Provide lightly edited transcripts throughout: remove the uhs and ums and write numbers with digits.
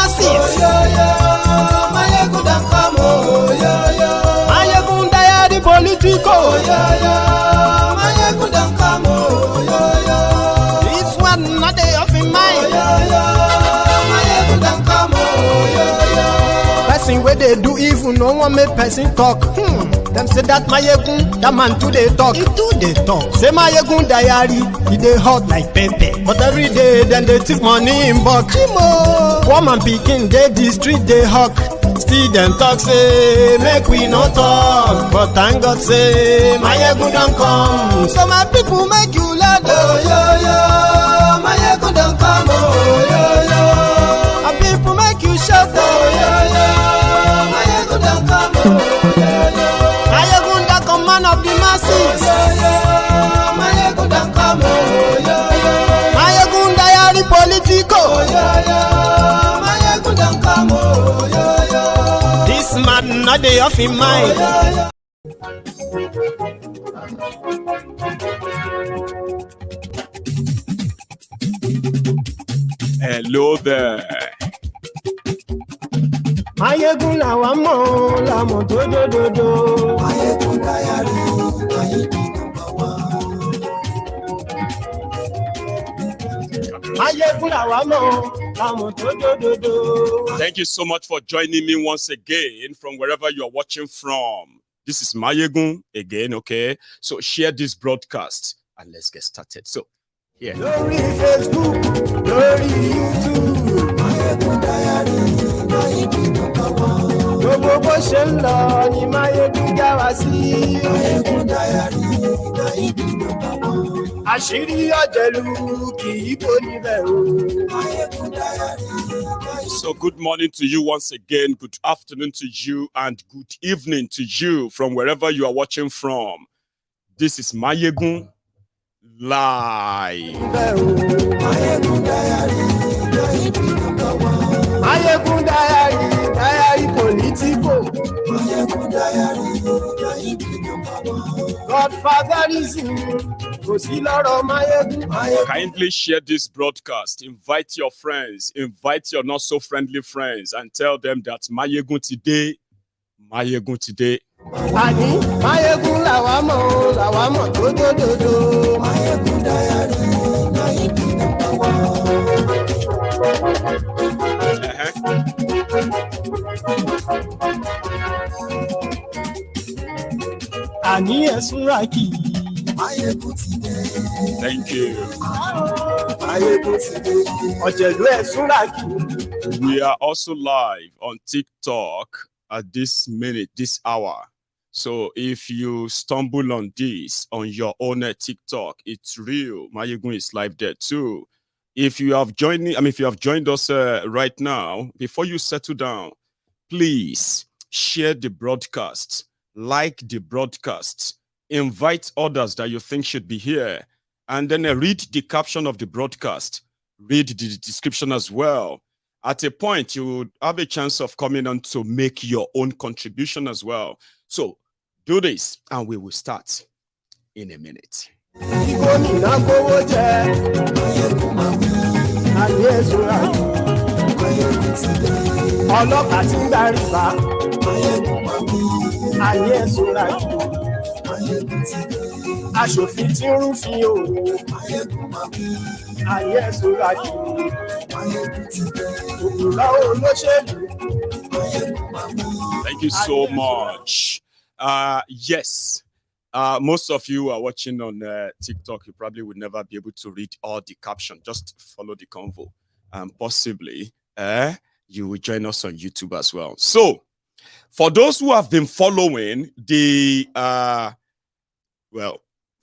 masses. Mayegun don come, Mayegun diary political. Mayegun don come, this one not dey off in mind. Mayegun don come, person wey dey do evil no wan make person talk. Them say that Mayegun, that man too dey talk. He too dey talk. Say Mayegun diary, he dey hot like pepper. But every day, then they take money in bulk. Poor man pikin, dey the street, dey hawk. Still them talk, say, make we no talk. But thank God, say, Mayegun don come. So my people make you laugh. Mayegun don come, My people make you shout, Mayegun don come, Mayegun don come, man of the masses. Mayegun don come, Mayegun diary political. Mayegun don come, this man not dey off in mind. Hello there. Mayegun làwa mọ̀ làmọ̀ dódódódó. Mayegun diary, Mayegun number one. Mayegun làwa mọ̀ làmọ̀ dódódódó. Thank you so much for joining me once again from wherever you are watching from. This is Mayegun again, okay? So share this broadcast and let's get started. So, here. Lórí Facebook, lórí YouTube. Mayegun diary, Mayegun number one. Gbogbo bó ṣe ń lọ ni Mayegun já wa sí. Mayegun diary, Mayegun number one. Àṣírí ọ̀jẹ̀lú kì í bò níbẹ̀ o. Mayegun diary. So good morning to you once again, good afternoon to you, and good evening to you from wherever you are watching from. This is Mayegun Live. Mayegun diary, Mayegun diary, diary political. Mayegun diary, Godfatherism, kò sí lọ́rọ̀ Mayegun. Kindly share this broadcast. Invite your friends, invite your not so friendly friends, and tell them that Mayegun today, Mayegun today. Àní Mayegun làwa mọ̀ dódódódó. Mayegun diary, Mayegun number one. Àní ẹ̀sùn ràkì. Mayegun ti dé. Thank you. Mayegun ti dé. Ọ̀jẹ̀lú ẹ̀sùn ràkì. We are also live on TikTok at this minute, this hour. So if you stumble on this on your own TikTok, it's real. Mayegun is live there too. If you have joined us right now, before you settle down, please share the broadcast, like the broadcast, invite others that you think should be here, and then read the caption of the broadcast, read the description as well. At a point, you would have a chance of coming on to make your own contribution as well. So do this, and we will start in a minute. Aṣòfin tí ń rúfin òwò. Ayé ẹ̀sùn ràjò. Òkúra olóṣèlú. Thank you so much. Yes, most of you are watching on TikTok. You probably would never be able to read all the caption. Just follow the convo, and possibly you will join us on YouTube as well. So, for those who have been following the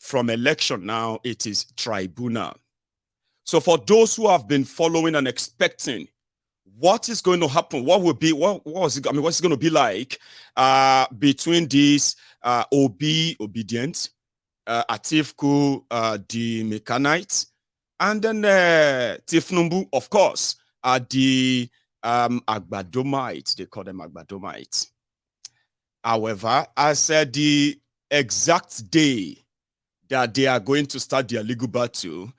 from election now, it is Tribunal. So, for those who have been following and expecting what is going to happen, what will be, what's it going to be like between these obedient, Atifku, the Mechanites, and then Tifnumbu, of course, the Agbadomites. They call them Agbadomites. However, I said the exact day that they are going to start their legal battle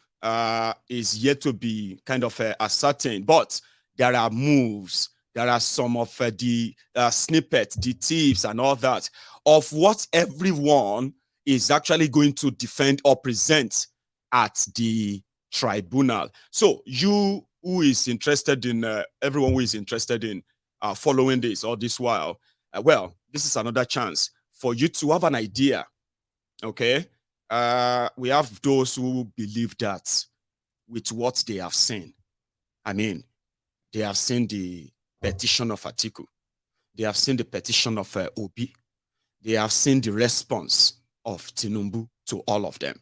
is yet to be kind of ascertained. But there are moves, there are some of the snippets, the tips and all that of what everyone is actually going to defend or present at the tribunal. So you who is interested in, everyone who is interested in following this all this while, well, this is another chance for you to have an idea, okay? We have those who believe that with what they have seen, I mean, they have seen the petition of Atiku, they have seen the petition of Obi, they have seen the response of Tinubu to all of them.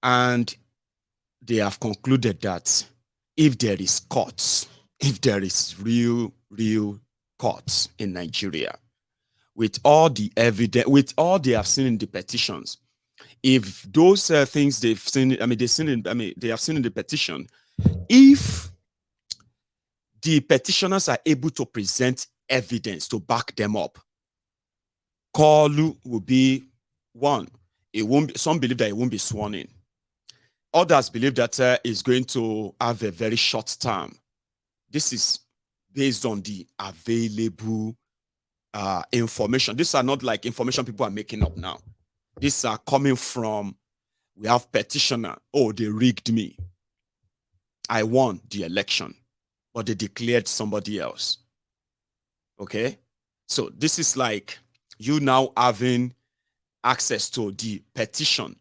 And they have concluded that if there is courts, if there is real courts in Nigeria, with all the evidence, with all they have seen in the petitions, if those things they've seen, they have seen in the petition, if the petitioners are able to present evidence to back them up, Kalu will be one. It won't be, some believe that it won't be sworn in. Others believe that it's going to have a very short term. This is based on the available information. These are not like information people are making up now. These are coming from, we have petitioner, oh, they rigged me. I won the election, but they declared somebody else. Okay? So this is like you now having access to the petition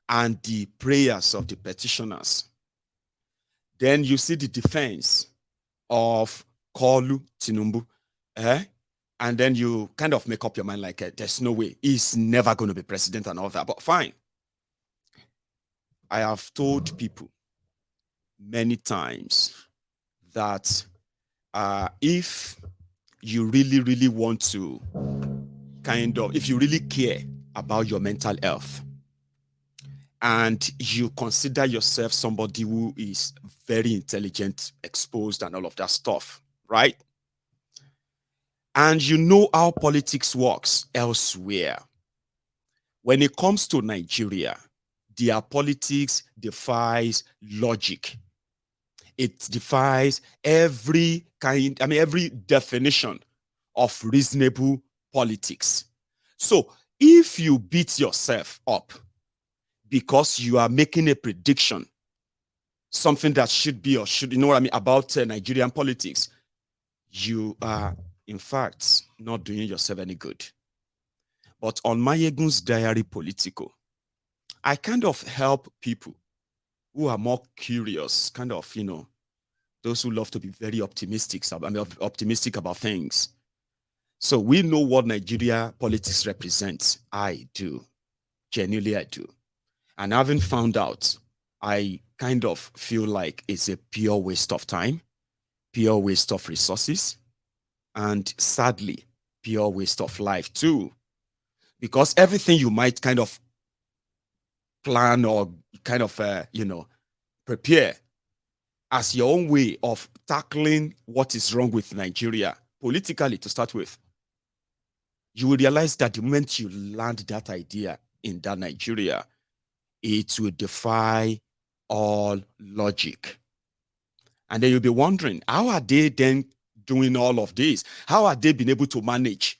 and the prayers of the petitioners. Then you see the defense of Kalu Tinubu, and then you kind of make up your mind like, there's no way, he's never going to be president and all that, but fine. I have told people many times that if you really want to if you really care about your mental health, and you consider yourself somebody who is very intelligent, exposed, and all of that stuff, right? And you know how politics works elsewhere. When it comes to Nigeria, their politics defies logic. It defies every every definition of reasonable politics. So if you beat yourself up because you are making a prediction, something that should be or should, you know what I mean, about Nigerian politics, you are, in fact, not doing yourself any good. But on Mayegun's Diary Political, I kind of help people who are more curious, kind of, you know, those who love to be very optimistic about things. So we know what Nigeria politics represents. I do. Genuinely, I do. And having found out, I kind of feel like it's a pure waste of time, pure waste of resources, and sadly, pure waste of life too. Because everything you might kind of plan or kind of, prepare as your own way of tackling what is wrong with Nigeria, politically to start with, you will realize that the moment you land that idea in that Nigeria, it will defy all logic. And then you'll be wondering, how are they then doing all of this? How are they been able to manage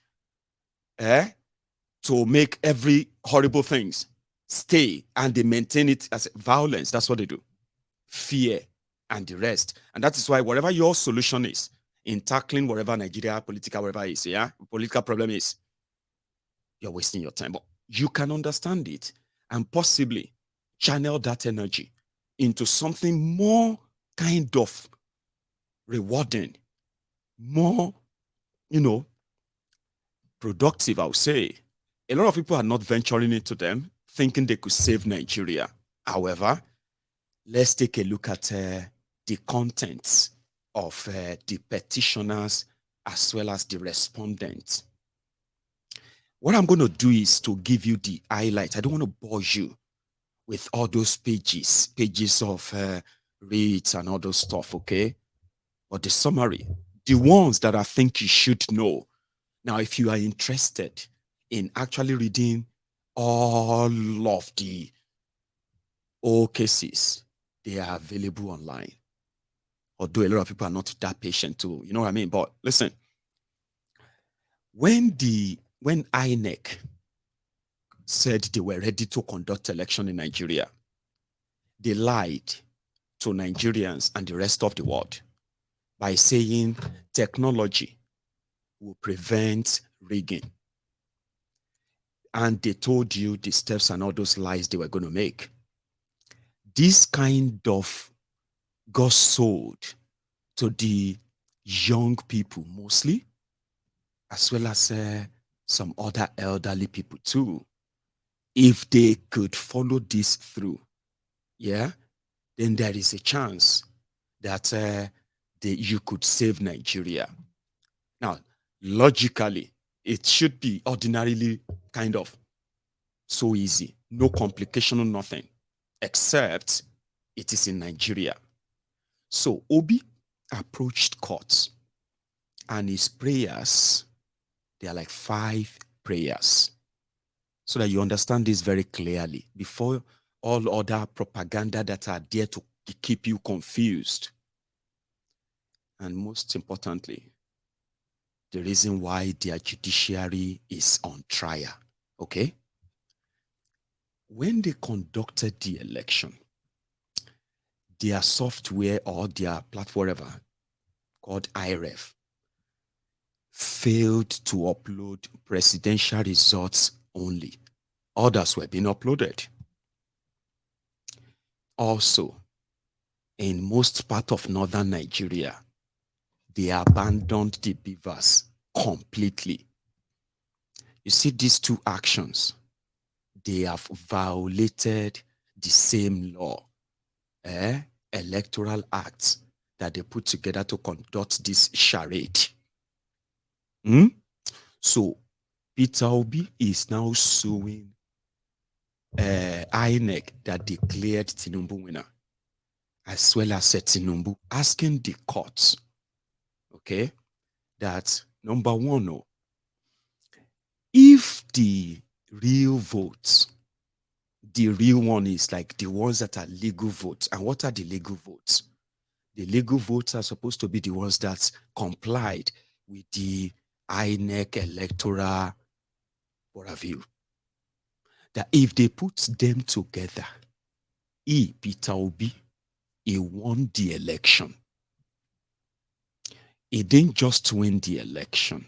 to make every horrible things stay, and they maintain it as violence? That's what they do. Fear and the rest. And that is why whatever your solution is in tackling whatever Nigeria political whatever is, political problem is, you're wasting your time. But you can understand it and possibly channel that energy into something more kind of rewarding, more, productive, I would say. A lot of people are not venturing into them, thinking they could save Nigeria. However, let's take a look at the contents of the petitioners as well as the respondents. What I'm going to do is to give you the highlight. I don't want to bore you with all those pages of reads and all those stuff, okay? But the summary, the ones that I think you should know. Now, if you are interested in actually reading all of the old cases, they are available online. although a lot of people are not that patient too. You know what I mean? But listen, when INEC said they were ready to conduct election in Nigeria, they lied to Nigerians and the rest of the world by saying technology will prevent rigging. And they told you the steps and all those lies they were going to make. This kind of got sold to the young people mostly, as well as some other elderly people too. If they could follow this through, yeah, then there is a chance that you could save Nigeria. Now, logically, it should be ordinarily kind of so easy, no complication, nothing, except it is in Nigeria. So Obi approached court, and his prayers, they are like 5 prayers, so that you understand this very clearly before all other propaganda that are there to keep you confused. And most importantly, the reason why their judiciary is on trial. Okay? When they conducted the election, their software or their platform, whatever, called IREF, failed to upload presidential results only. Others were being uploaded. Also, in most part of northern Nigeria, they abandoned the beavers completely. You see, these 2 actions, they have violated the same law, electoral acts that they put together to conduct this charade. So Peter Obi is now suing INEC that declared Tinubu winner, as well as Tinubu, asking the courts, okay, that number 1, if the real votes, the real one is like the ones that are legal votes. And what are the legal votes? The legal votes are supposed to be the ones that complied with the INEC electoral review. That if they put them together, Peter Obi, he won the election. He didn't just win the election.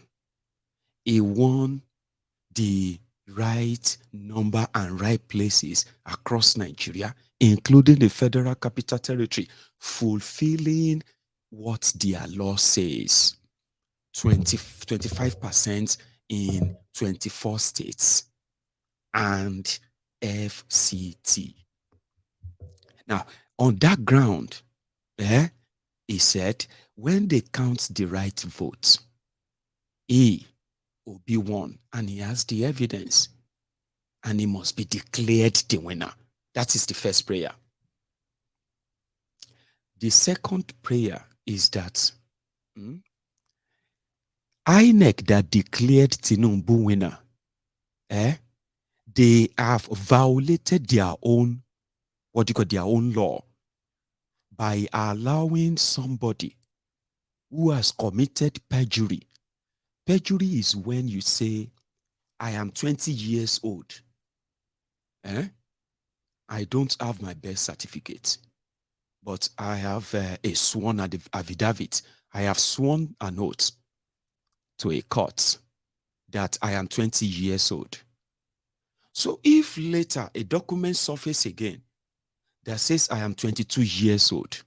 He won the right number and right places across Nigeria, including the Federal Capital Territory, fulfilling what their law says. 25% in 24 states and FCT. Now, on that ground, he said, when they count the right votes, Obi won, and he has the evidence, and he must be declared the winner. That is the first prayer. The second prayer is that INEC that declared Tinubu winner, they have violated their own, their own law by allowing somebody who has committed perjury. Perjury is when you say, I am 20 years old. I don't have my birth certificate, but I have a sworn affidavit. I have sworn an oath to a court that I am 20 years old. So if later a document surfaces again that says I am 22 years old,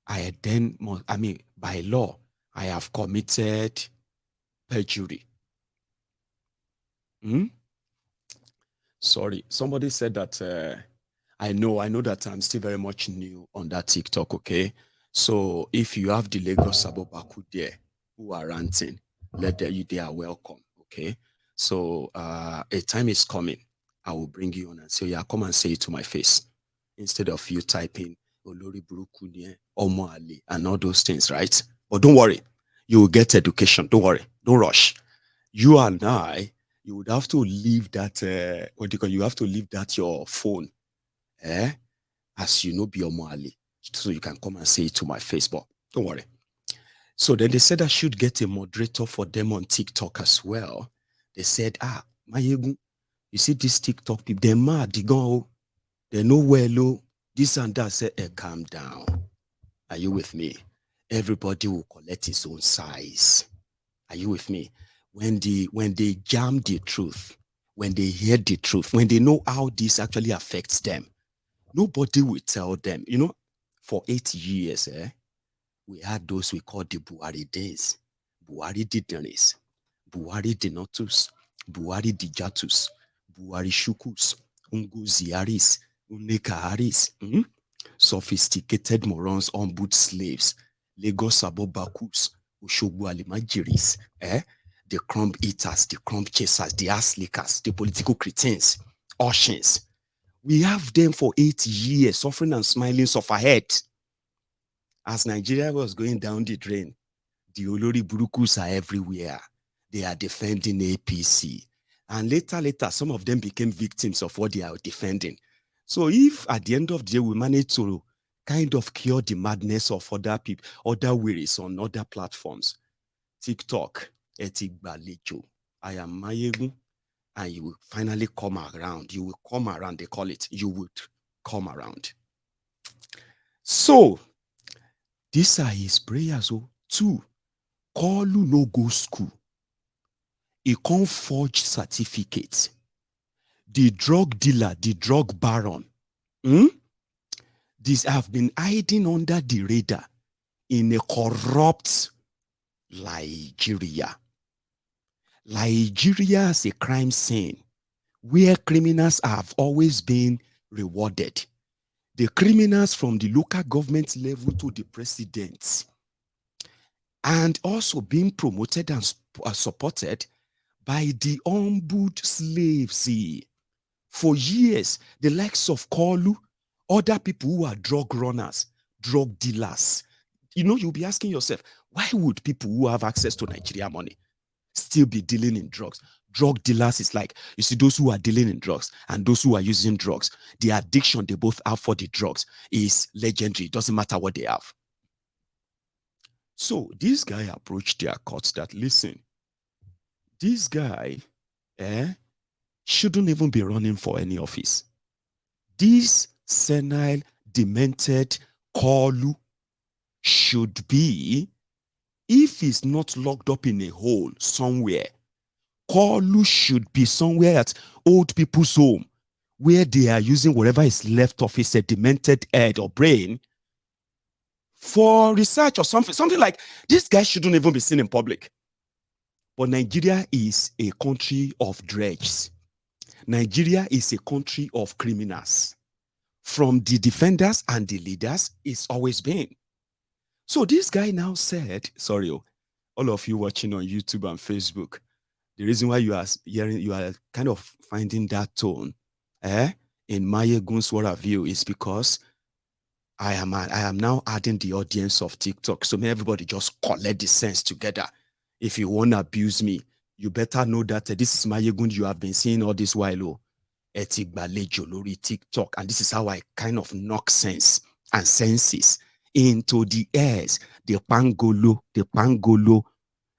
I then, by law, I have committed perjury. Sorry, somebody said that I know that I'm still very much new on that TikTok, okay? So if you have the Lagos Sabobaku there who are ranting, they are welcome, okay? So a time is coming, I will bring you on and say, yeah, come and say it to my face, instead of you typing Olori Buruku Omo Ali and all those things, right? But don't worry, you will get education. Don't worry, don't rush. You and I, you would have to leave that, you have to leave that your phone, as you know, be Omo Ali. so you can come and say it to my face, but don't worry. So then they said I should get a moderator for them on TikTok as well. They said, Mayegun, you see this TikTok people, they're mad, they go, they know where low, this and that. I said, calm down. Are you with me? Everybody will collect his own size. Are you with me? When they jam the truth, when they hear the truth, when they know how this actually affects them, nobody will tell them. You know, for 8 years, we had those we call the Buhari days, Buhari Didanis, Buhari Denotus, Buhari Dijatus, Buhari Shukus, Unguziaris, Unekaharis, sophisticated morons, ombuds slaves, Lagos Abobakus, Ushogbu Alimajiris, the crumb eaters, the crumb chasers, the ass lickers, the political cretins, Oshins. We have them for 8 years, suffering and smiling, suffer ahead. As Nigeria was going down the drain, the Olori Burukus are everywhere. They are defending APC. And later, some of them became victims of what they are defending. So if at the end of the day, we manage to kind of cure the madness of other people, other ways on other platforms, TikTok, Etigbalejo, I am Mayegun, and you will finally come around. You will come around, they call it. You would come around. So, these are his prayers. 2, Kalu no go school. He can't forge certificates. The drug dealer, the drug baron, these have been hiding under the radar in a corrupt Nigeria. Nigeria is a crime scene where criminals have always been rewarded. The criminals from the local government level to the president, and also being promoted and supported by the ombud slaves. For years, the likes of Kalu, other people who are drug runners, drug dealers. You know, you'll be asking yourself, why would people who have access to Nigeria money still be dealing in drugs? Drug dealers is like, you see, those who are dealing in drugs and those who are using drugs, the addiction they both have for the drugs is legendary. It doesn't matter what they have. So this guy approached their courts that, listen, this guy shouldn't even be running for any office. This senile, demented Kalu should be, if he's not locked up in a hole somewhere, Kalu should be somewhere at old people's home where they are using whatever is left of his demented head or brain for research or something. Something like, this guy shouldn't even be seen in public. But Nigeria is a country of dregs. Nigeria is a country of criminals. From the defenders and the leaders, it's always been. So this guy now said, sorry, all of you watching on YouTube and Facebook, the reason why you are hearing, you are kind of finding that tone in Mayegun's what have you is because I am now adding the audience of TikTok. So may everybody just collect the sense together. If you want to abuse me, you better know that this is Mayegun you have been seeing all this while. Etigbalejo lori TikTok. And this is how I kind of knock sense and senses into the ears, the pangolo,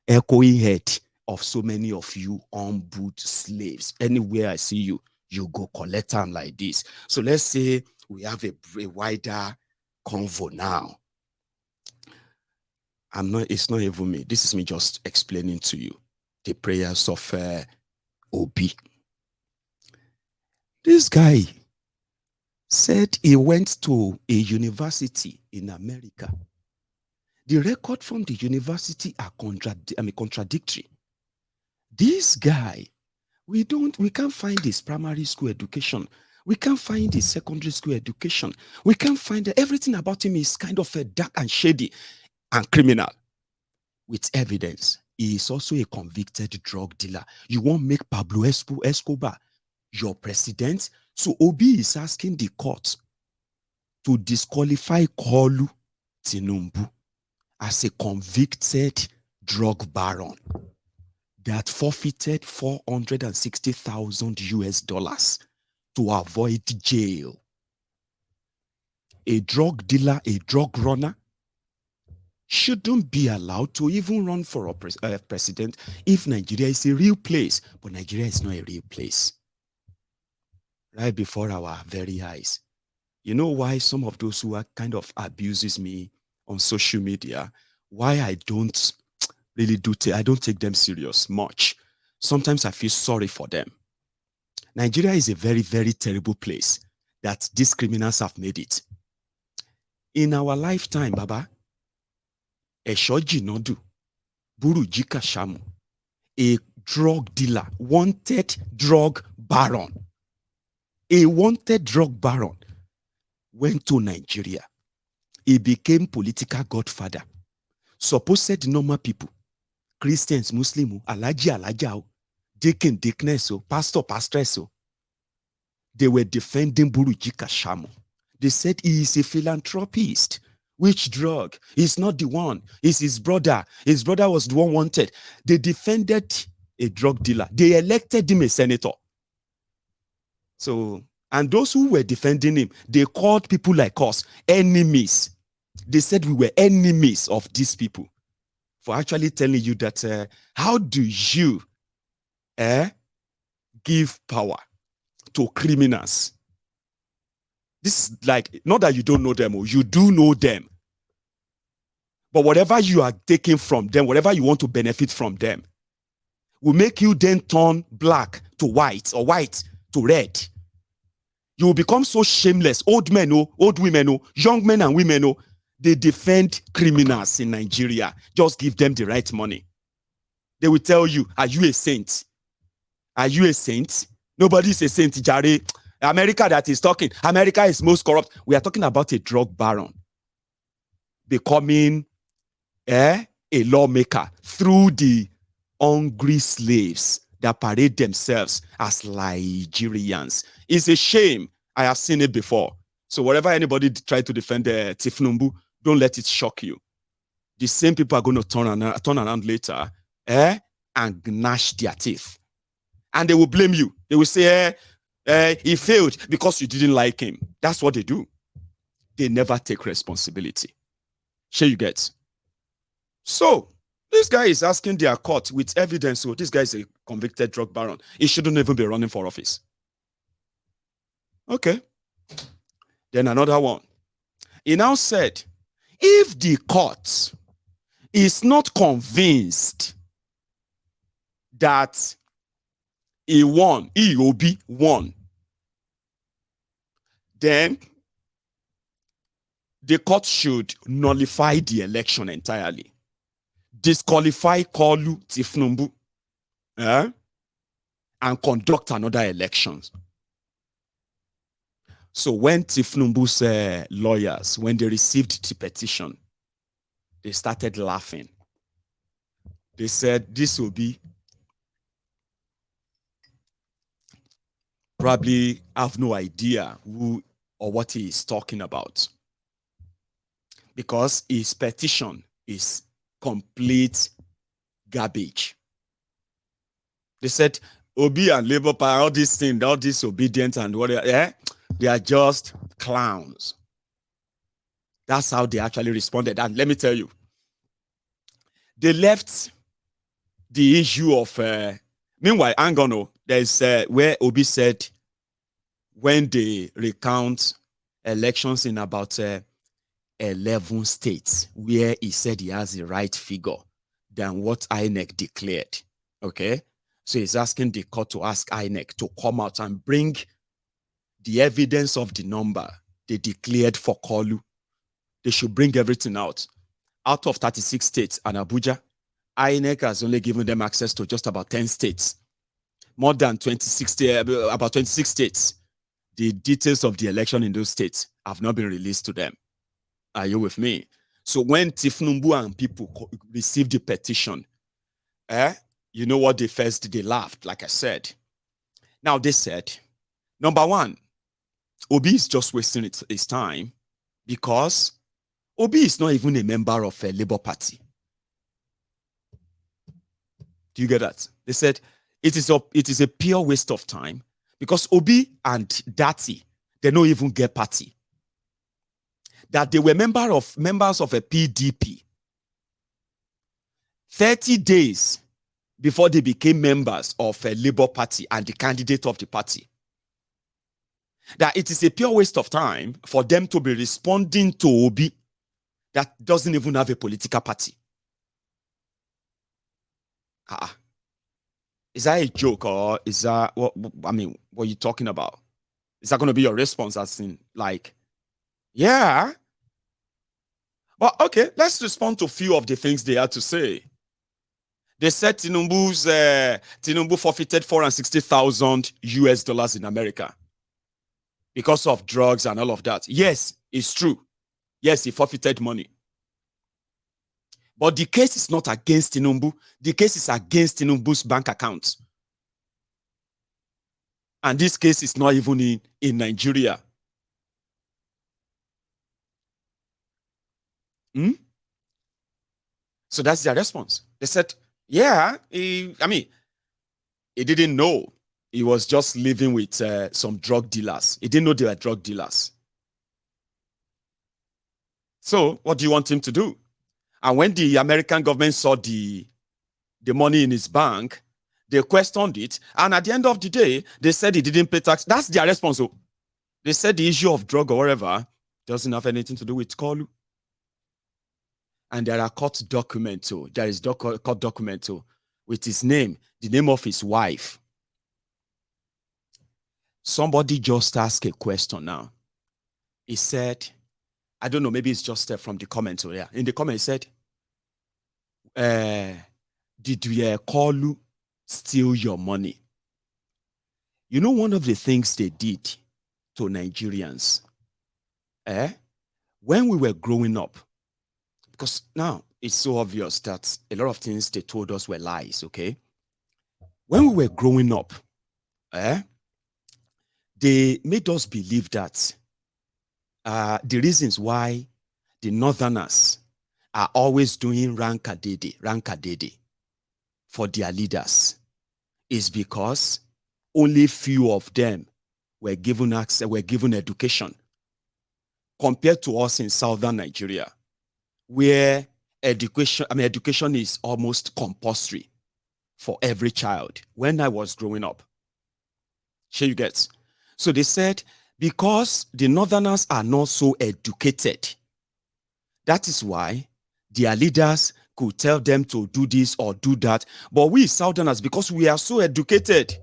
echoing head of so many of you ombud slaves. Anywhere I see you, you go collect them like this. So let's say we have a wider convo now. It's not even me. This is me just explaining to you the prayers of Obi. This guy said he went to a university in America. The record from the university are contradictory. This guy, we can't find his primary school education. We can't find his secondary school education. We can't find everything about him is kind of dark and shady and criminal. With evidence, he is also a convicted drug dealer. You won't make Pablo Escobar your president? So Obi is asking the court to disqualify Kalu Tinubu as a convicted drug baron that forfeited $460,000 to avoid jail. a drug dealer, a drug runner, shouldn't be allowed to even run for a president if Nigeria is a real place. But Nigeria is not a real place. Right before our very eyes. You know why some of those who are kind of abuses me on social media, why I don't really I don't take them serious much. Sometimes I feel sorry for them. Nigeria is a very, very terrible place that these criminals have made it. In our lifetime, Baba, Eshoji Nodu, Buruji Kashamu, a drug dealer, wanted drug baron, a wanted drug baron, went to Nigeria. He became political godfather. Supposed normal people, Christians, Muslims, Alaji, Alaja, Deacon, Deaconess, Pastor, Pastress, they were defending Buruji Kashamu. They said he is a philanthropist. Which drug? He's not the one. It's his brother. His brother was the one wanted. They defended a drug dealer. They elected him a senator. So, and those who were defending him, they called people like us enemies. They said we were enemies of these people for actually telling you that how do you give power to criminals? This is like, not that you don't know them, or you do know them. But whatever you are taking from them, whatever you want to benefit from them, will make you then turn black to white or white to red. You will become so shameless. Old men, old women, young men and women, they defend criminals in Nigeria. Just give them the right money. They will tell you, are you a saint? Are you a saint? Nobody's a saint, Jare. America that is talking. America is most corrupt. We are talking about a drug baron becoming a lawmaker through the hungry slaves that parade themselves as Nigerians. It's a shame. I have seen it before. So wherever anybody try to defend Tinubu, don't let it shock you. The same people are going to turn around later and gnash their teeth. And they will blame you. They will say, he failed because you didn't like him. That's what they do. They never take responsibility. Sure you get. So, this guy is asking their court with evidence. So, this guy is a convicted drug baron. He shouldn't even be running for office. Okay. Then another one. He now said, if the court is not convinced that he won, EOB won, then the court should nullify the election entirely. Disqualify Kolu Tifnumbu and conduct another election. So when Tifnumbu's lawyers, when they received the petition, they started laughing. They said this will be probably have no idea who or what he is talking about, because his petition is complete garbage. They said Obi and Labour Party, all these things, all disobedient and whatever, they are just clowns. That's how they actually responded. And let me tell you, they left the issue of meanwhile, Angono, there's where Obi said when they recount elections in about 11 states, where he said he has the right figure than what INEC declared. Okay, so he's asking the court to ask INEC to come out and bring the evidence of the number they declared for Kolu. They should bring everything out. Out of 36 states and Abuja, INEC has only given them access to just about 10 states. More than 26, about 26 states. The details of the election in those states have not been released to them. Are you with me? So when Tifnumbu and people received the petition, you know what they first did? They laughed, like I said. Now they said, number one, Obi is just wasting his time because Obi is not even a member of a Labour Party. Do you get that? They said it is a pure waste of time because Obi and Dati, they don't even get party. that they were members of a PDP 30 days before they became members of a Labour Party and the candidate of the party. That it is a pure waste of time for them to be responding to Obi that doesn't even have a political party. Is that a joke, or is that what are you talking about? Is that going to be your response as in like, yeah? Well, okay, let's respond to a few of the things they had to say. They said Tinubu forfeited $460,000 in America because of drugs and all of that. Yes, it's true. Yes, he forfeited money. But the case is not against Tinubu. The case is against Tinubu's bank account. And this case is not even in Nigeria. So that's their response. They said, yeah, he didn't know. He was just living with some drug dealers. He didn't know they were drug dealers. So what do you want him to do? And when the American government saw the money in his bank, they questioned it. And at the end of the day, they said he didn't pay tax. That's their response. So they said the issue of drug or whatever doesn't have anything to do with Kolu. And there are court documents too. There is court document too with his name, the name of his wife. Somebody just asked a question now. He said, I don't know, maybe it's just from the comment. Yeah. In the comment, he said, did Kolu steal your money? You know, one of the things they did to Nigerians, when we were growing up, because now it's so obvious that a lot of things they told us were lies, okay? When we were growing up, they made us believe that the reasons why the Northerners are always doing rankadede for their leaders is because only few of them were given access, were given education, compared to us in southern Nigeria, where education is almost compulsory for every child. When I was growing up, sure you get. So they said, because the Northerners are not so educated, that is why their leaders could tell them to do this or do that. But we Southerners, because we are so educated,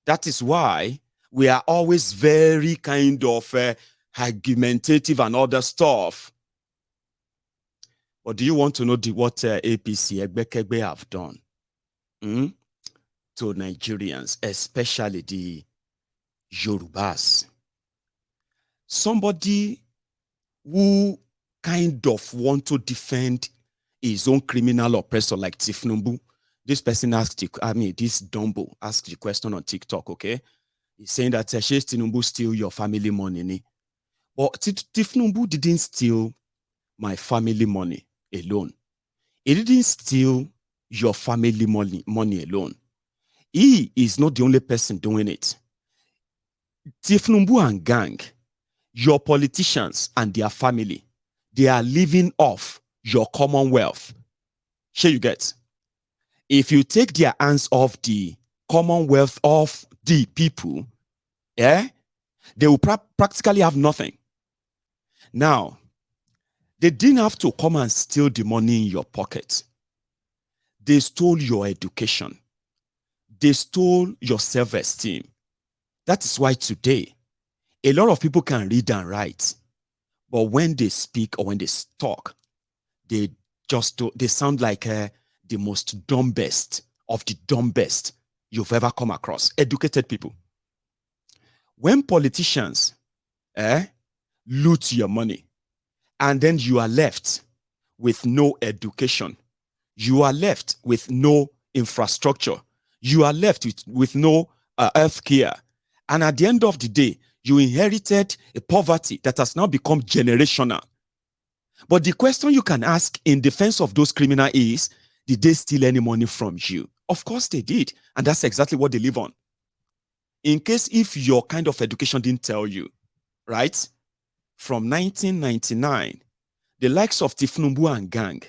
that is why we are always very kind of argumentative and other stuff. But do you want to know what APC Egbekegbe have done to Nigerians, especially the Yorubas? Somebody who kind of want to defend his own criminal oppressor like Tinubu. This person asked, this Dumbo asked the question on TikTok, okay? He's saying that Tinubu steal your family money. But Tinubu didn't steal my family money alone. He didn't steal your family money alone. He is not the only person doing it. Tinubu and gang, your politicians and their family, they are living off your commonwealth. Sure you get. If you take their hands off the commonwealth of the people, they will practically have nothing. Now, they didn't have to come and steal the money in your pocket. They stole your education. They stole your self-esteem. That is why today, a lot of people can read and write, but when they speak or when they talk, they sound like the most dumbest of the dumbest you've ever come across. Educated people. When politicians loot your money, and then you are left with no education, you are left with no infrastructure, you are left with no health care, and at the end of the day, you inherited a poverty that has now become generational. But the question you can ask in defense of those criminals is, did they steal any money from you? Of course they did. And that's exactly what they live on. In case if your kind of education didn't tell you, right? from 1999, the likes of Tinubu and gang,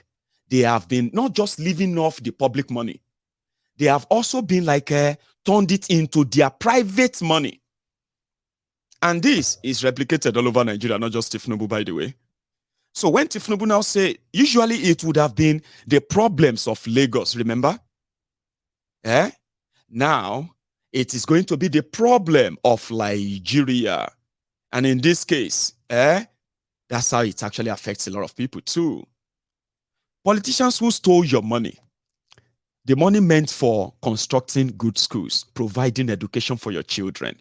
they have been not just living off the public money, they have also been like turned it into their private money. And this is replicated all over Nigeria, not just Tinubu, by the way. So when Tinubu now say, usually it would have been the problems of Lagos, remember? Now, it is going to be the problem of Nigeria. And in this case, that's how it actually affects a lot of people too. Politicians who stole your money, the money meant for constructing good schools, providing education for your children,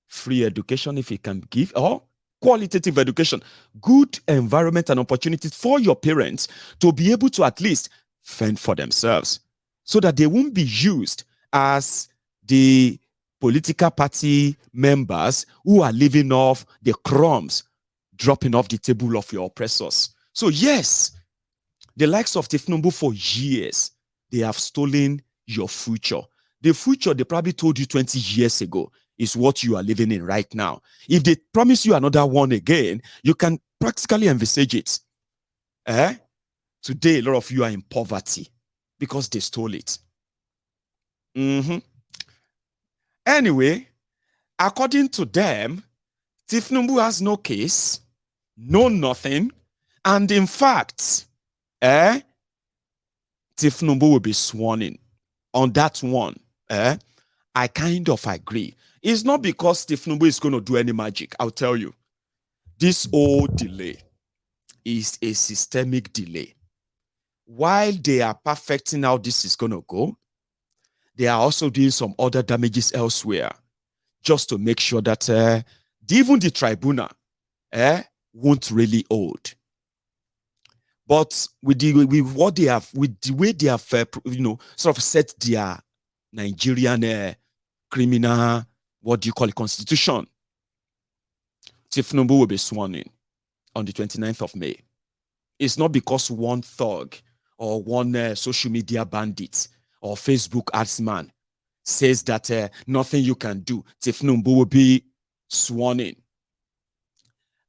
free education if you can give, or qualitative education, good environment and opportunities for your parents to be able to at least fend for themselves so that they won't be used as the political party members who are living off the crumbs dropping off the table of your oppressors. So yes, the likes of Tinubu for years, they have stolen your future. The future they probably told you 20 years ago is what you are living in right now. If they promise you another one again, you can practically envisage it. Today, a lot of you are in poverty because they stole it. Anyway, according to them, Tinubu has no case, no nothing, and in fact, Tinubu will be sworn in on that one. I kind of agree. It's not because Tinubu is going to do any magic. I'll tell you. This whole delay is a systemic delay. While they are perfecting how this is going to go, they are also doing some other damages elsewhere just to make sure that even the tribunal won't really hold. But with the way they have sort of set their Nigerian criminal, what do you call it, constitution, Tinubu will be sworn in on the 29th of May. It's not because one thug or one social media bandit or Facebook adsman says that nothing you can do. Tinubu will be sworn in.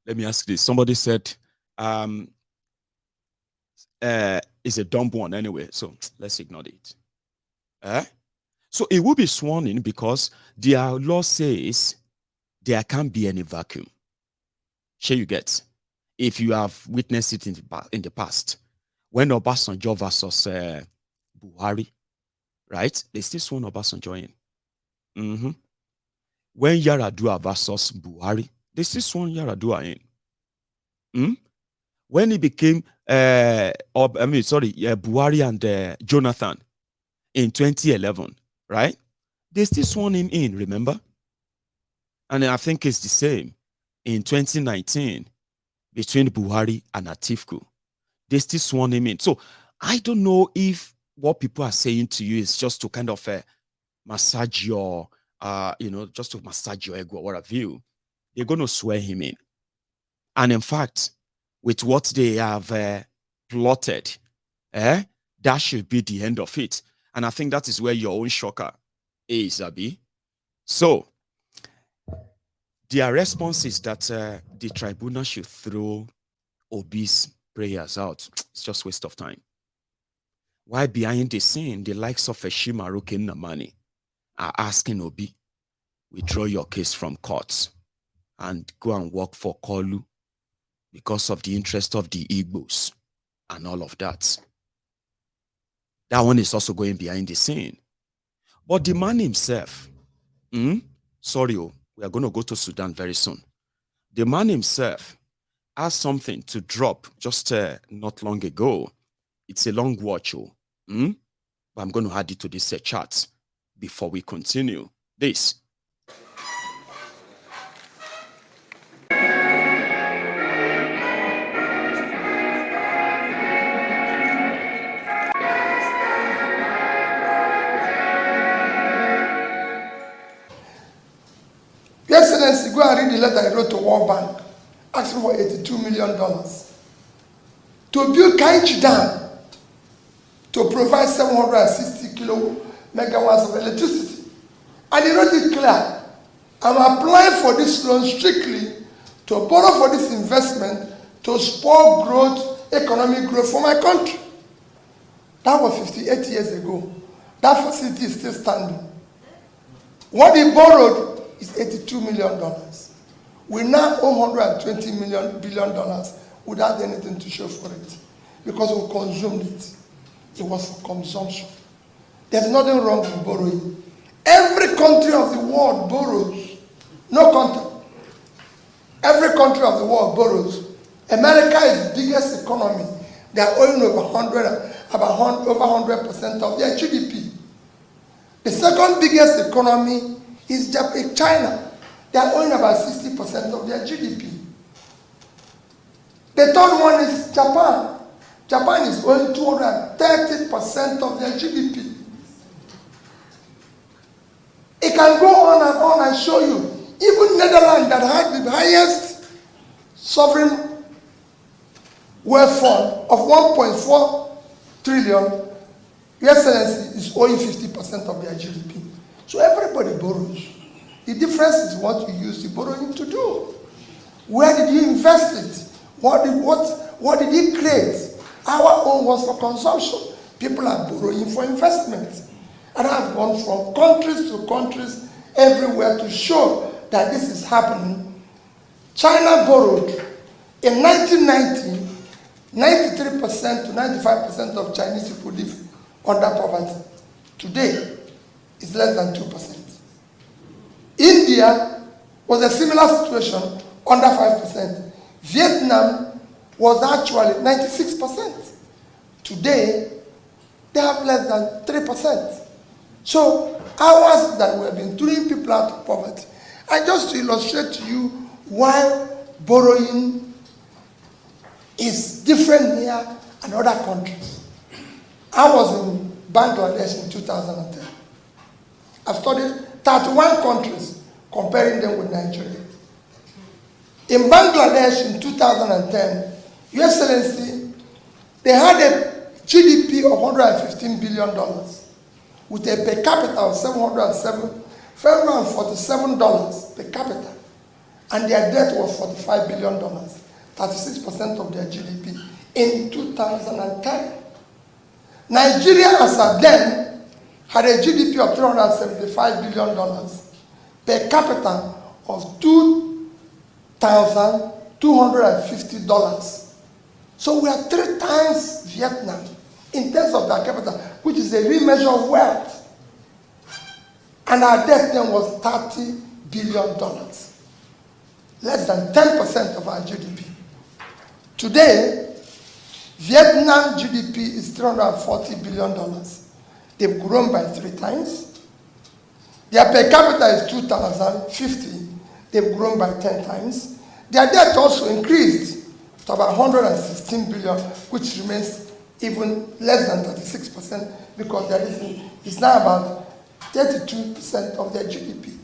Let me ask this. Somebody said, it's a dumb one anyway, so let's ignore it. So it will be sworn in because their law says there can't be any vacuum. Sure you get. If you have witnessed it in the past, when Obasanjo versus Buhari, right? They still sworn Obasanjo in. When Yaradua versus Buhari, they still sworn Yaradua in. When it became, Buhari and Jonathan in 2011, right? They still sworn him in, remember? And I think it's the same in 2019 between Buhari and Atiku. They still sworn him in. So I don't know if what people are saying to you is just to kind of massage your, just to massage your ego or what have you. They're going to swear him in. And in fact, with what they have plotted, that should be the end of it. And I think that is where your own shocker is, Abi. So, their response is that the tribunal should throw Obi's prayers out. It's just waste of time. Why behind the scene, the likes of Eshima Roken Namani are asking Obi, withdraw your case from courts and go and work for Kolu because of the interest of the Igbos and all of that. That one is also going behind the scene. But the man himself, we are going to go to Sudan very soon. The man himself has something to drop just not long ago. It's a long watch, but I'm going to add it to this chat before we continue. This. Your Excellency, go and read the letter I wrote to World Bank asking for $82 million to build Kainchi Dam to provide 760 megawatts of electricity. And he wrote it clear. I'm applying for this loan strictly to to borrow for this investment to spur growth, economic growth for my country. That was 58 years ago. That facility is still standing. What he borrowed is $82 million. We now owe $120 billion without anything to show for it, because we consumed it. It was for consumption. There's nothing wrong with borrowing. Every country of the world borrows. No country. Every country of the world borrows. America is the biggest economy. They are owing over 100% of their GDP. The second biggest economy is China. They are owing about 60% of their GDP. The third one is Japan. Japan is owing 230% of their GDP. It can go on and show you. Even Netherlands, that had the highest sovereign wealth fund of 1.4 trillion, Your Excellency, is owing 50% of their GDP. So everybody borrows. The difference is what you use the borrowing to do. Where did you invest it? What did you create? Our own was for consumption. People are borrowing for investment. And I've gone from countries to countries everywhere to show that this is happening. China borrowed in 1990, 93% to 95% of Chinese people live under poverty. Today, it's less than 2%. India was a similar situation, under 5%. Vietnam was actually 96%. Today, they have less than 3%. So, hours that we have been throwing people out of poverty. And just to illustrate to you why borrowing is different here and other countries. I was in Bangladesh in 2010. I've studied 31 countries, comparing them with Nigeria. In Bangladesh in 2010, Your Excellency, they had a GDP of $115 billion with a per capita of $747 per capita. And their debt was $45 billion, 36% of their GDP in 2010. Nigeria, as at then, had a GDP of $375 billion, per capita of $2,250. So we are 3 times Vietnam in terms of per capita, which is a real measure of wealth. And our debt then was $30 billion, less than 10% of our GDP. Today, Vietnam GDP is $340 billion. They've grown by 3 times. Their per capita is $2,050. They've grown by 10 times. Their debt also increased to about $116 billion, which remains even less than 36%, because it's now about 32% of their GDP,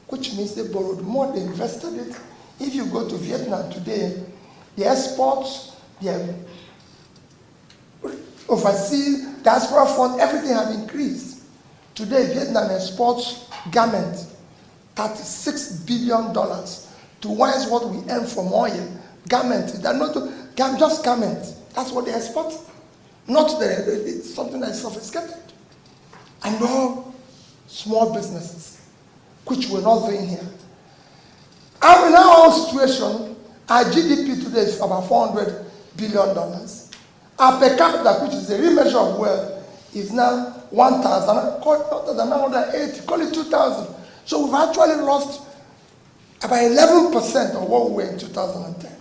which means they borrowed more, they invested it. If you go to Vietnam today, the exports, their overseas diaspora fund, everything have increased. Today, Vietnam exports garments, $36 billion, twice what we earn from oil. Garments, they're not just garments. That's what they export. Not something that is sophisticated. And all small businesses, which we're not doing here. And in our own situation, our GDP today is about $400 billion. Our per capita, which is a real measure of wealth, is now 1,980, call it 2,000. So we've actually lost about 11% of what we were in 2010.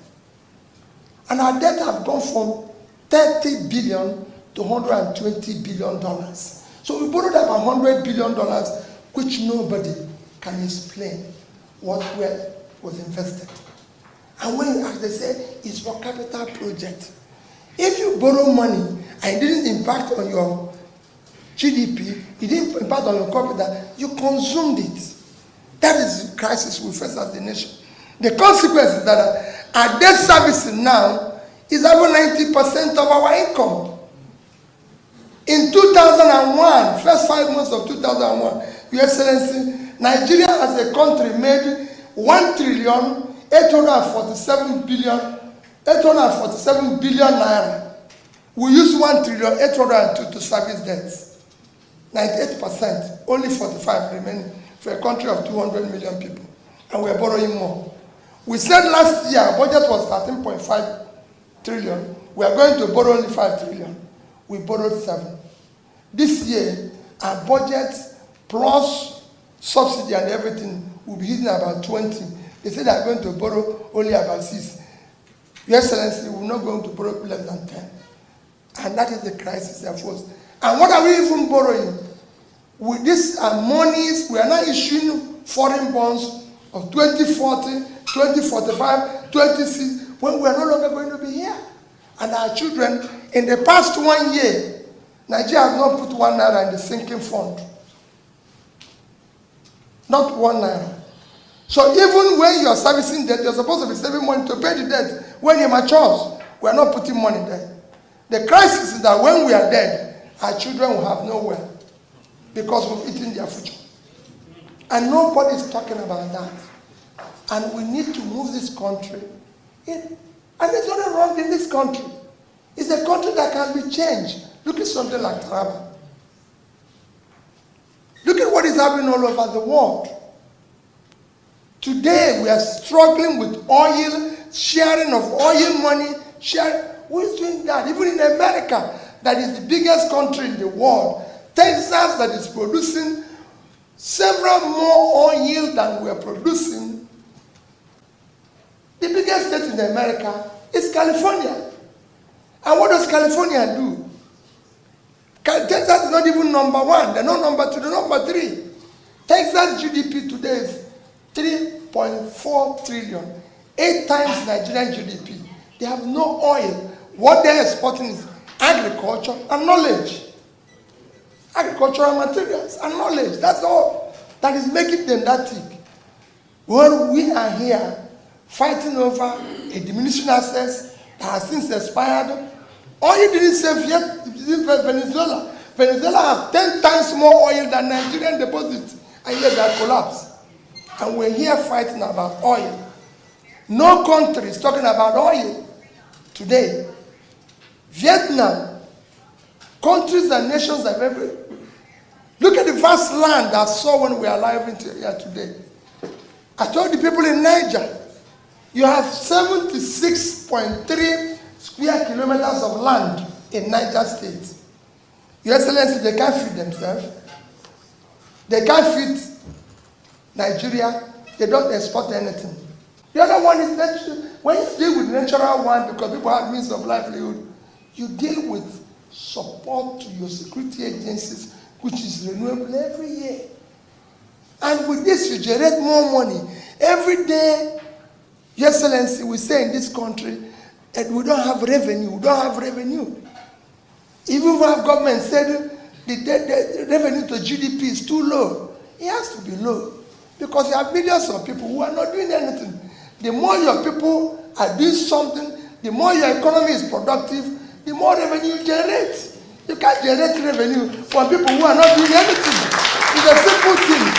And our debt have gone from $30 billion to $120 billion. So we borrowed about $100 billion, which nobody can explain what was invested. And when as they say, it's for capital project. If you borrow money and it didn't impact on your GDP, it didn't impact on your capital, you consumed it. That is the crisis we face as a nation. The consequence is that our debt servicing now is over 90% of our income. In 2001, first 5 months of 2001, Your Excellency, Nigeria as a country made $1 trillion 847 billion naira. We use 1,802,000,000 to service debts. 98%, only 45 remaining for a country of 200 million people. And we are borrowing more. We said last year our budget was 13.5 trillion. We are going to borrow only 5 trillion. We borrowed 7. This year, our budget plus subsidy and everything will be hitting about 20. They said they are going to borrow only about 6. Your Excellency, we're not going to borrow less than 10. And that is the crisis of us. And what are we even borrowing? With these monies, we are now issuing foreign bonds of 2040, 2045, 26, when we are no longer going to be here. And our children, in the past 1 year, Nigeria has not put 1 naira in the sinking fund. Not 1 naira. So even when you are servicing debt, you're supposed to be saving money to pay the debt. When it matures, we are not putting money there. The crisis is that when we are dead, our children will have nowhere because we've eaten their future. And nobody is talking about that. And we need to move this country. And there's nothing wrong in this country. It's a country that can be changed. Look at something like Taraba. Look at what is happening all over the world. Today, we are struggling with oil, sharing of oil money. Who is doing that? Even in America, that is the biggest country in the world, Texas, that is producing several more oil than we are producing. The biggest state in America is California. And what does California do? Texas is not even number 1. They're not number 2. They're number 3. Texas GDP today is 3.4 trillion. 8 times Nigerian GDP. They have no oil. What they're exporting is agriculture and knowledge. Agricultural materials and knowledge. That's all that is making them that thick. When we are here fighting over a diminishing access that has since expired, oil didn't save yet Venezuela. Venezuela have 10 times more oil than Nigerian deposits, and yet they collapsed. And we're here fighting about oil. No country is talking about oil today. Vietnam, countries and nations have ever. Look at the vast land I saw when we are alive here today. I told the people in Niger, you have 76.3 square kilometers of land in Niger State. Your Excellency, they can't feed themselves. They can't feed Nigeria. They don't export anything. The other one is natural. When you deal with natural one, because people have means of livelihood, you deal with support to your security agencies, which is renewable every year. And with this, you generate more money. Every day, Your Excellency, we say in this country, that we don't have revenue. We don't have revenue. Even if our government said the revenue to GDP is too low, it has to be low. Because you have millions of people who are not doing anything. The more your people are doing something, the more your economy is productive, the more revenue you generate. You can't generate revenue from people who are not doing anything. It's a simple thing.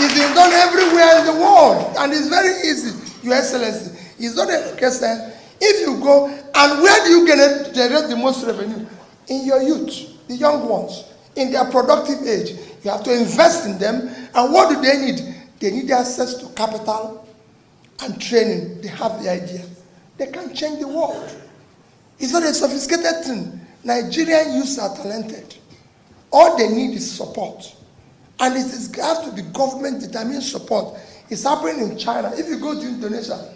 It's been done everywhere in the world, and it's very easy, Your Excellency. It's not a question. If you go, and where do you generate the most revenue? In your youth, the young ones, in their productive age. You have to invest in them. And what do they need? They need access to capital and training. They have the idea. They can change the world. It's not a sophisticated thing. Nigerian youths are talented. All they need is support. And it has to be government-determined support. It's happening in China. If you go to Indonesia.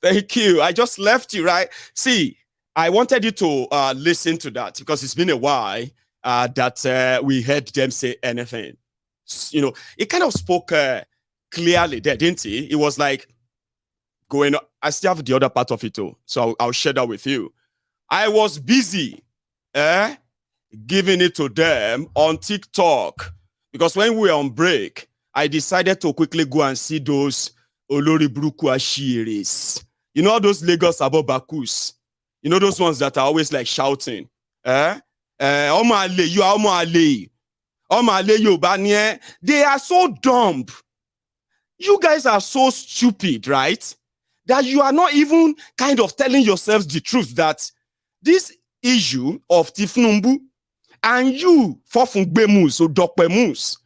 Thank you. I just left you, right? See, I wanted you to listen to that because it's been a while that we heard them say anything. You know, it kind of spoke clearly there, didn't he? It was like going, I still have the other part of it too, so I'll share that with you. I was busy giving it to them on TikTok because when we were on break, I decided to quickly go and see those Olori Buruku Ashiris. You know those Lagos Abobakus? You know those ones that are always like shouting. Omo Ale, you are Omo Ale. Omo Ale Yoba. They are so dumb. You guys are so stupid, right? That you are not even kind of telling yourselves the truth that this issue of Tinubu and you, Fofungbemus or Dokpemus,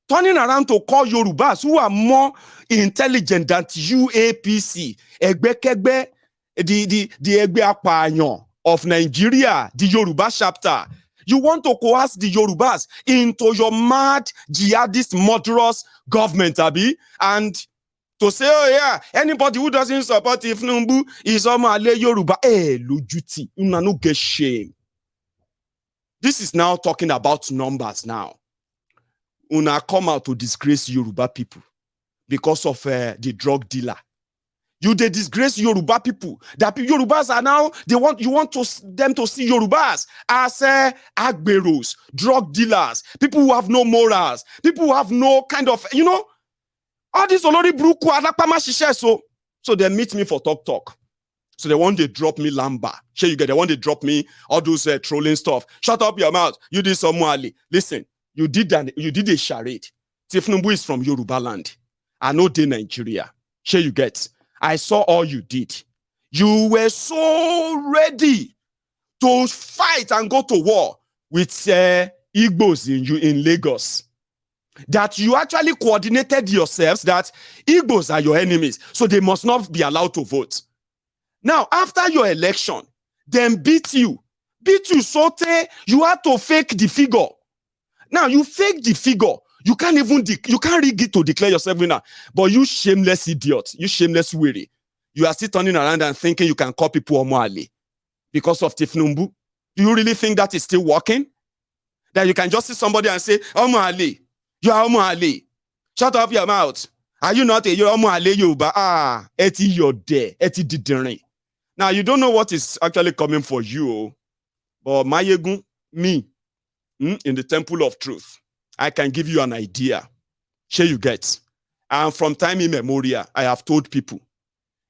turning around to call Yorubas who are more intelligent than you, APC, Egbekegbe, the Egbe Apanyon of Nigeria, the Yoruba chapter. You want to coerce the Yorubas into your mad, jihadist, murderous government, Abi, and to say, oh yeah, anybody who doesn't support Tinubu is Omale Yoruba. Lojuti, una no get shame. This is now talking about numbers now. Una come out to disgrace Yoruba people because of the drug dealer. You they disgrace Yoruba people. That Yorubas are now, you want them to see Yorubas as agberos, drug dealers, people who have no morals, people who have no kind of, all this already bruku adakpama shishe so they meet me for talk. So they want to drop me lamba. Sure, you get, they want to drop me all those trolling stuff. Shut up your mouth. You did some Mwali. Listen, you did a charade. Tinubu is from Yoruba land. I know they Nigeria. Sure, you get. I saw all you did. You were so ready to fight and go to war with Igbos in Lagos. That you actually coordinated yourselves that Igbos are your enemies, so they must not be allowed to vote. Now, after your election, them beat you so you had to fake the figure. Now, you fake the figure. You can't even, you can't rig it to declare yourself winner. But you shameless idiot, you shameless weary, you are still turning around and thinking you can call people Omoale because of Tinubu. Do you really think that is still working? That you can just see somebody and say, Omoale, you are Omoale. Shut up your mouth. Are you not a Omoale Yoruba? Eti you're there. Eti didn't. Now, you don't know what is actually coming for you. But Mayegun, me, in the temple of truth, I can give you an idea. Sure you get. And from time immemorial, I have told people,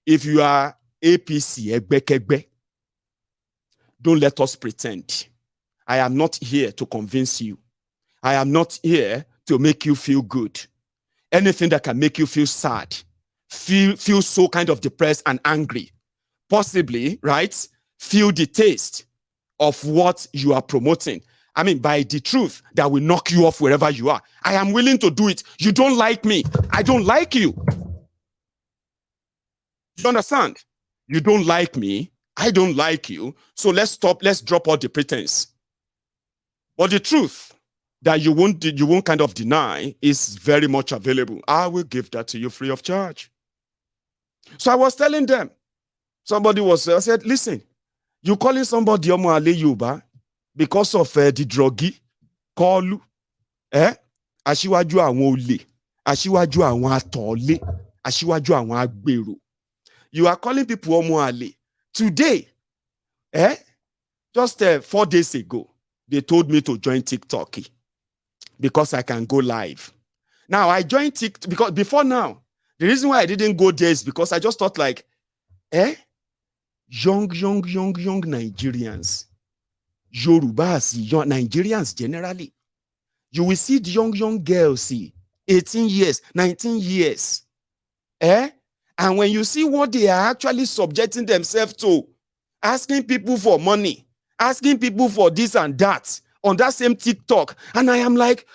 if you are APC, Egbekegbe, don't let us pretend. I am not here to convince you. I am not here to make you feel good. Anything that can make you feel sad, feel so kind of depressed and angry, possibly, right? Feel the taste of what you are promoting. I mean, by the truth that will knock you off wherever you are. I am willing to do it. You don't like me. I don't like you. You understand? You don't like me. I don't like you. So let's stop. Let's drop all the pretense. But the truth that you won't kind of deny is very much available. I will give that to you free of charge. So I was telling them, I said, listen, you calling somebody Omoale Yoruba because of the druggy, Kolu, Aṣíwájú àwọn olè, Aṣíwájú àwọn atọ̀ọ̀lé, Aṣíwájú àwọn agbèrò. You are calling people Omoale. Today, just 4 days ago, they told me to join TikTok because I can go live. Now, I joined TikTok because before now, the reason why I didn't go there is because I just thought like, young Nigerians, Yorubas, young Nigerians generally, you will see the young girls, 18 years, 19 years. And when you see what they are actually subjecting themselves to, asking people for money, asking people for this and that on that same TikTok, and I am like,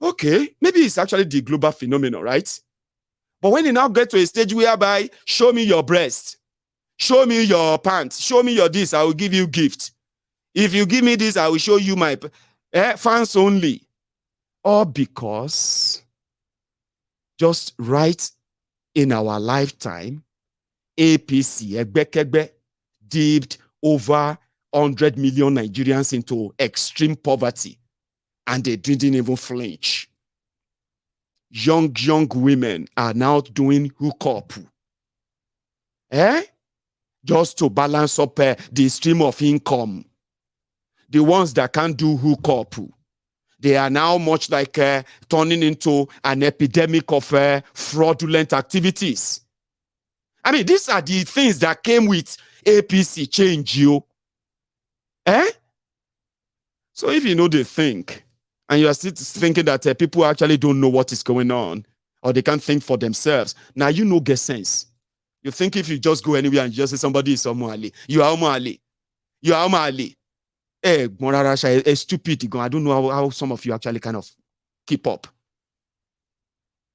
okay, maybe it's actually the global phenomenon, right? But when you now get to a stage whereby, show me your breast, show me your pants, show me your this, I will give you gift. If you give me this, I will show you my fans only. All because just right in our lifetime, APC, Egbekegbe, dipped over 100 million Nigerians into extreme poverty, and they didn't even flinch. Young women are now doing hookup. Just to balance up the stream of income. The ones that can't do hookup, they are now much like turning into an epidemic of fraudulent activities. I mean, these are the things that came with APC change, you. So if you know they think, and you are still thinking that people actually don't know what is going on, or they can't think for themselves. Now you know get sense. You think if you just go anywhere and just say somebody is Omali, you are Omali. You are Omali. Eh, stupid. I don't know how some of you actually kind of keep up.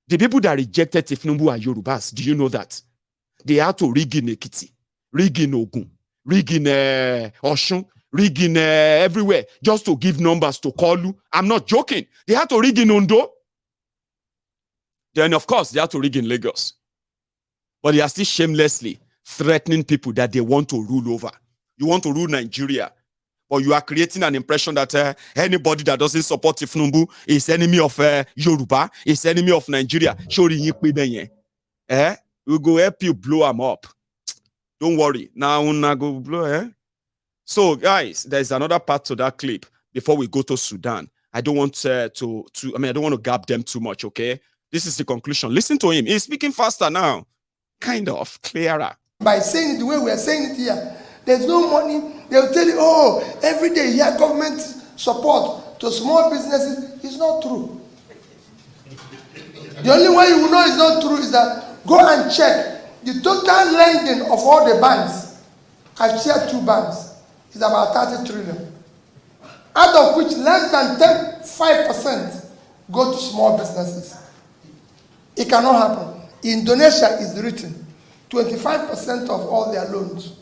The people that rejected Tinubu are Yorubas. Do you know that? They had to rig in Ekiti, rig in Ogun, rig in Oshun, rig in everywhere just to give numbers to Kolu. I'm not joking. They had to rig in Ondo. Then, of course, they had to rig in Lagos. But they are still shamelessly threatening people that they want to rule over. You want to rule Nigeria, but you are creating an impression that anybody that doesn't support Tinubu is enemy of Yoruba, is enemy of Nigeria. We go help you blow them up. Don't worry. Now we'll go blow. So, guys, there's another part to that clip before we go to Sudan. I don't want I don't want to gap them too much, okay? This is the conclusion. Listen to him. He's speaking faster now. Kind of clearer. By saying it the way we are saying it here, there's no money. They'll tell you, oh, every day here government support to small businesses. It's not true. The only way you will know it's not true is that go and check the total lending of all the banks. I've shared 2 banks. It's about 30 trillion. Out of which less than 5% go to small businesses. It cannot happen. Indonesia is written 25% of all their loans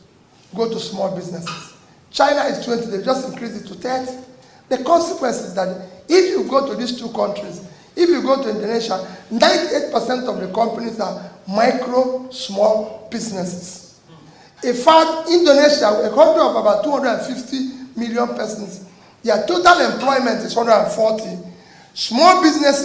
go to small businesses. China is 20, they just increased it to 30. The consequence is that if you go to these 2 countries, if you go to Indonesia, 98% of the companies are micro, small businesses. In fact, Indonesia, a country of about 250 million persons, their total employment is 140. Small businesses